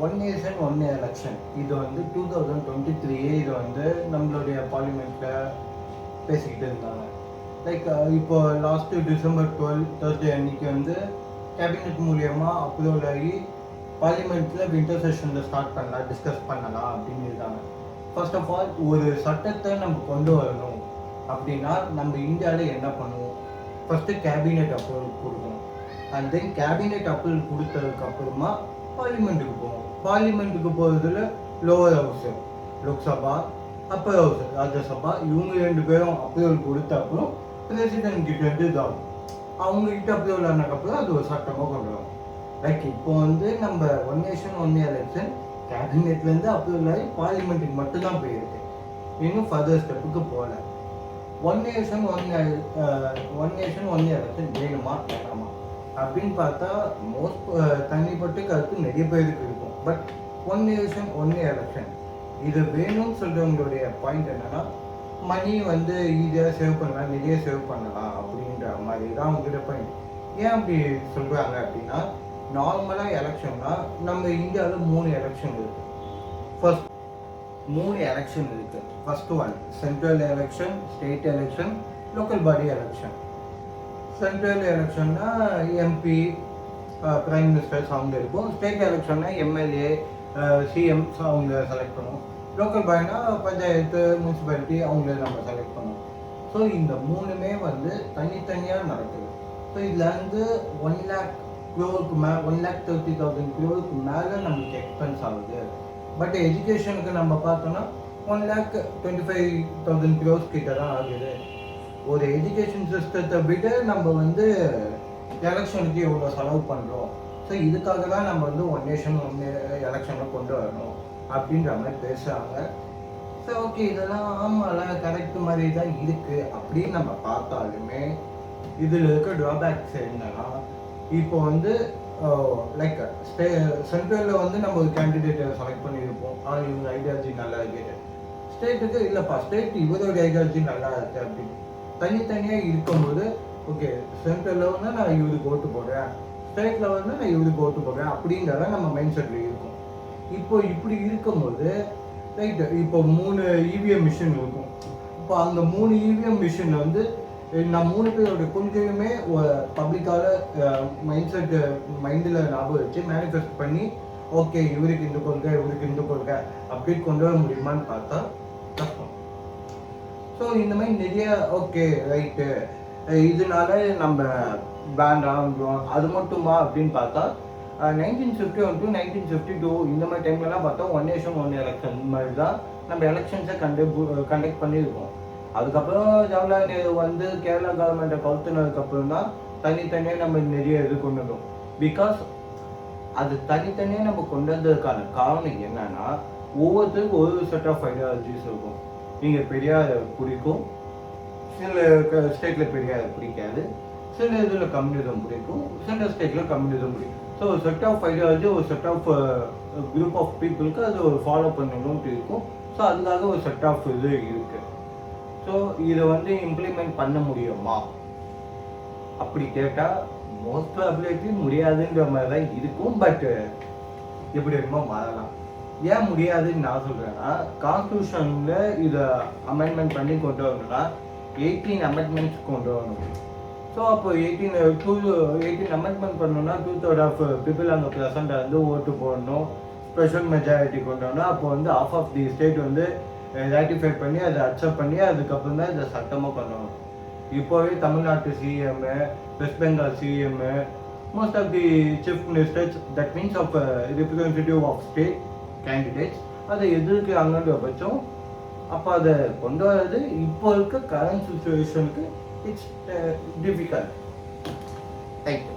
One nation one election இது வந்து 2023 இது வந்து நம்மளுடைய பார்லிமெண்ட்டில் பேசிக்கிட்டு இருந்தாங்க. லைக் இப்போ லாஸ்ட்டு டிசம்பர் 12 தேர்ஸ்டே அன்னைக்கு வந்து கேபினெட் மூலியமாக அப்ரூவல் ஆகி பார்லிமெண்ட்டில் வின்டர் செஷனில் ஸ்டார்ட் பண்ணலாம், டிஸ்கஸ் பண்ணலாம் அப்படின்னு இருக்காங்க. ஃபர்ஸ்ட் ஆஃப் ஆல் ஒரு சட்டத்தை நம்ம கொண்டு வரணும் அப்படின்னா நம்ம இந்தியாவில் என்ன பண்ணுவோம்? ஃபஸ்ட்டு கேபினெட் அப்ரூவல் கொடுக்கணும். அண்ட் தென் கேபினெட் அப்ரூவல் கொடுத்ததுக்கு அப்புறமா பார்லிமெண்ட்டுக்கு போவோம். பார்லிமெண்ட்டுக்கு போகிறதுல lower house Lok Sabha, Appar house Rajya Sabha, இவங்க 2 பேரும் அப்ரூவல் கொடுத்த அப்புறம் பிரசிடென்ட் கிட்ட இருந்து இதாகும். அவங்க கிட்ட அப்ரூவல் ஆனதுக்கப்புறம் அது ஒரு சட்டமாக கொண்டு வரும். லைக் இப்போ வந்து நம்ம ஒன் நேஷன் ஒன் எலெக்ஷன் கேபினெட்லேருந்து அப்ரூவல் ஆகி பார்லிமெண்ட்டுக்கு மட்டும்தான் போயிருக்கு, இன்னும் ஃபர்தர் ஸ்டெப்புக்கு போகல. ஒன் நேஷன் ஒன் எலெக்ஷன் வேணுமா வேணாமா அப்படின்னு பார்த்தா மோஸ்ட் தனிப்பட்ட கருத்து நிறைய பேருக்கு இருக்கும். But one nation one election இது வேணும்னு சொல்கிறவங்களுடைய பாயிண்ட் என்னன்னா, மணி வந்து ஈஸியாக சேவ் பண்ணலாம், நிறைய சேவ் பண்ணலாம் அப்படின்ற மாதிரி தான் அவங்ககிட்ட பாயிண்ட். ஏன் அப்படி சொல்கிறாங்க அப்படின்னா, நார்மலாக எலெக்ஷன்னா நம்ம இந்தியாவில் 3 எலெக்ஷன் இருக்குது. ஃபர்ஸ்ட் 3 எலெக்ஷன் இருக்குது. First one central election, state election, local body election. Central எலெக்ஷன்னா எம்பி, பிரைம் மினிஸ்டர்ஸ் அவங்க இருக்கும். ஸ்டேட் எலெக்ஷன்னா எம்எல்ஏ, சிஎம் அவங்க செலக்ட் பண்ணுவோம். லோக்கல் பாடினா பஞ்சாயத்து, முனிசிபாலிட்டி அவங்கள நம்ம செலக்ட் பண்ணுவோம். ஸோ இந்த 3மே வந்து தனித்தனியாக நடக்குது. ஸோ இதில் வந்து 1 lakh crore மேலே 1,30,000 crore மேலே நம்மளுக்கு எக்ஸ்பென்ஸ் ஆகுது. பட் எஜுகேஷனுக்கு நம்ம பார்த்தோன்னா 1,25,000 crore கிட்ட தான் ஆகுது. ஒரு எஜுகேஷன் சிஸ்டத்தை விட நம்ம வந்து எலெக்ஷனுக்கு எவ்வளோ செலவு பண்ணுறோம். ஸோ இதுக்காக தான் நம்ம வந்து ஒன் நேஷன் ஒன் எலெக்ஷனில் கொண்டு வரணும் அப்படின்ற மாதிரி பேசுகிறாங்க. ஸோ ஓகே, இதெல்லாம் ஆமாம்ல கரெக்ட் மாதிரி தான் இருக்குது அப்படின்னு நம்ம பார்த்தாலுமே இதில் இருக்க ட்ராபேக்ஸ் என்னன்னா, இப்போ வந்து லைக் சென்ட்ரலில் வந்து நம்ம ஒரு கேண்டிடேட்டை செலக்ட் பண்ணியிருப்போம், ஆனால் இவங்க ஐடியாலஜி நல்லா இருக்குது. ஸ்டேட்டுக்கு இல்லைப்பா, ஸ்டேட் இவரோட ஐடியாலஜி நல்லா இருக்குது அப்படின்னு தனித்தனியாக இருக்கும்போது, ஓகே சென்ட்ரலில் வந்து நான் இவருக்கு ஓட்டு போடுறேன், ஸ்டேட்டில் வந்து நான் இவருக்கு ஓட்டு போடுறேன் அப்படிங்கிறத நம்ம மைண்ட் செட்டில் இருக்கும். இப்போ இப்படி இருக்கும்போது ரைட், இப்போ 3 இவிஎம் மிஷின் இருக்கும். இப்போ அந்த 3 இவிஎம் மிஷினில் வந்து நான் 3 பேரோட கொள்கையுமே பப்ளிக்கால மைண்டில் ஞாபகம் வச்சு மேனிஃபெஸ்ட் பண்ணி ஓகே இவருக்கு இந்த கொள்கை இவருக்கு இந்த கொள்கை அப்படி கொண்டு வர முடியுமான்னு பார்த்தா கஷ்டம். ஸோ இந்த மாதிரி நிறைய ஓகே ரைட்டு இதனால நம்ம வேண்டாம் அது மட்டுமா அப்படின்னு பார்த்தா 1951 to 1952 இந்த மாதிரி டைம்லலாம் பார்த்தா ஒன் நேஷன் ஒன் எலெக்ஷன் மாதிரி தான் நம்ம எலெக்ஷன்ஸை கண்டக்ட் பண்ணியிருக்கோம். அதுக்கப்புறம் ஜவஹர்லால் நேரு வந்து கேரளா கவர்மெண்ட்டை கவுத்துனதுக்கப்புறம் தான் தனித்தனியாக நம்ம நிறைய இது கொண்டு வந்தோம். பிகாஸ் அது தனித்தனியாக நம்ம கொண்டு வந்ததுக்கான காரணம் என்னன்னா, ஒவ்வொருத்தருக்கும் ஒரு செட் ஆஃப் ஐடியாலஜிஸ் இருக்கும். நீங்கள் பெரியார் பிடிக்கும், சில ஸ்டேட்டில் பெரியார் பிடிக்காது, சில இதில் கம்யூனிசம் பிடிக்கும், சில ஸ்டேட்டில் கம்யூனிசம் பிடிக்கும். ஸோ ஒரு செட் ஆஃப் ஐடியாலஜி, ஒரு செட் ஆஃப் குரூப் ஆஃப் பீப்புளுக்கு அது ஒரு ஃபாலோ பண்ணணும்ட்டு இருக்கும். ஸோ அதுக்காக ஒரு செட் ஆஃப் இது இருக்குது. ஸோ இதை வந்து இம்ப்ளிமெண்ட் பண்ண முடியுமா அப்படி கேட்டால் மோஸ்ட் ப்ராபபிலிட்டி முடியாதுன்ற மாதிரி தான் இருக்கும். பட் எப்படி இருக்குமோ மாறலாம். ஏன் முடியாதுன்னு நான் சொல்கிறேன்னா, கான்ஸ்டியூஷனில் இதை அமெண்ட்மெண்ட் பண்ணி கொண்டு வரணும்னா 18 அமெண்ட்மெண்ட்ஸ் கொண்டு வரணும். ஸோ அப்போ 18 அமெண்ட்மெண்ட் பண்ணணும்னா 2/3 ஆஃப் பீப்புள் அங்கே ப்ரெசண்டாக வந்து ஓட்டு போடணும், ஸ்பெஷல் மெஜாரிட்டி கொண்டு வரணும். அப்போ வந்து ஆஃப் ஆஃப் தி ஸ்டேட் வந்து ரேட்டிஃபை பண்ணி அதை அக்செப்ட் பண்ணி அதுக்கப்புறம் தான் இதை சட்டமாக பண்ணணும். இப்போவே தமிழ்நாட்டு CM, West Bengal CM, most of the chief ministers, that means of representative of state candidates அதை எதிர்க்கிறாங்கன்ற பட்சம் அப்போ அதை கொண்டு வர்றது இப்போ இருக்க கரண்ட் சுச்சுவேஷனுக்கு இட்ஸ் டிஃபிகல்ட். தேங்க்யூ.